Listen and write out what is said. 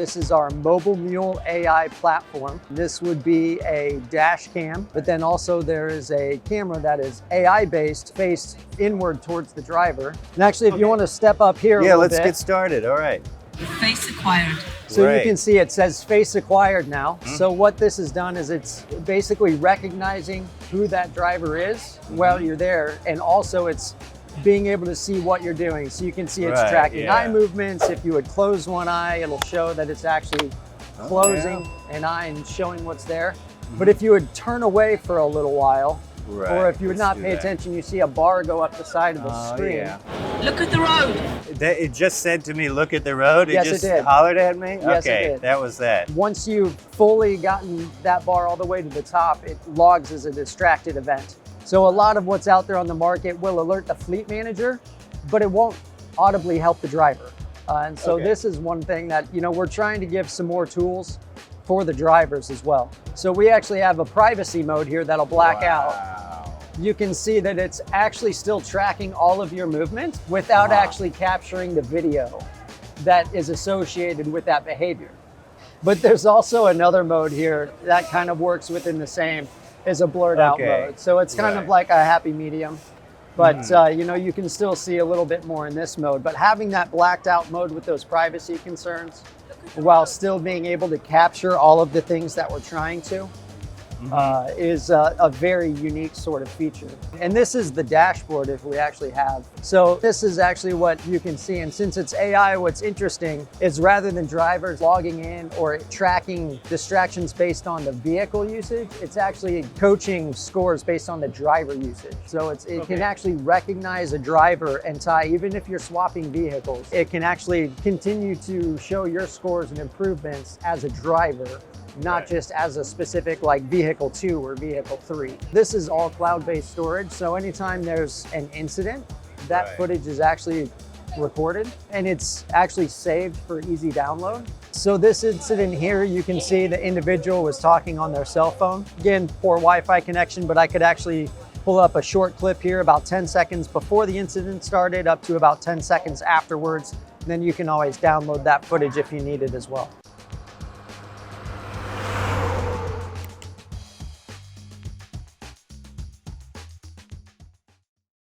This is our Mobile Mule AI platform. This would be a dash cam, but then also there is a camera that is AI-based, faced inward towards the driver. And actually, if you want to step up here a little bit. Yeah, let's get started. All right. Face acquired. So Great. you can see it says face acquired now. So what this has done is it's basically recognizing who that driver is while you're there, and also it's being able to see what you're doing. So you can see it's Right, tracking yeah. eye movements. If you would close one eye, it'll show that it's actually closing an eye and showing what's there. But if you would turn away for a little while, or Right, if you would let's not do pay that. attention, you see a bar go up the side of the screen. Yeah. Look at the road. It just said to me, look at the road. Yes, it it just did. hollered at me? Yes, it okay, did. that was that. Once you've fully gotten that bar all the way to the top, it logs as a distracted event. So a lot of what's out there on the market will alert the fleet manager, but it won't audibly help the driver. And so Okay. this is one thing that, we're trying to give some more tools for the drivers as well. So we actually have a privacy mode here that'll black out. Wow. You can see that it's actually still tracking all of your movement without actually capturing the video that is associated with that behavior. But there's also another mode here that kind of works within the same, is a blurred out Okay. mode. So it's kind of Right. like a happy medium, but you can still see a little bit more in this mode. But having that blacked out mode with those privacy concerns, while still being able to capture all of the things that we're trying to, is a very unique sort of feature. And this is the dashboard if we actually have. So this is actually what you can see. And since it's AI, what's interesting is rather than drivers logging in or tracking distractions based on the vehicle usage, it's actually coaching scores based on the driver usage. So it can actually recognize a driver and tie, even if you're swapping vehicles, it can actually continue to show your scores and improvements as a driver, not just as a specific like vehicle 2 or vehicle 3. This is all cloud-based storage, so anytime there's an incident, that Right. footage is actually recorded and it's actually saved for easy download. So this incident here, you can see the individual was talking on their cell phone. Again, poor Wi-Fi connection, but I could actually pull up a short clip here about 10 seconds before the incident started up to about 10 seconds afterwards. Then you can always download that footage if you need it as well.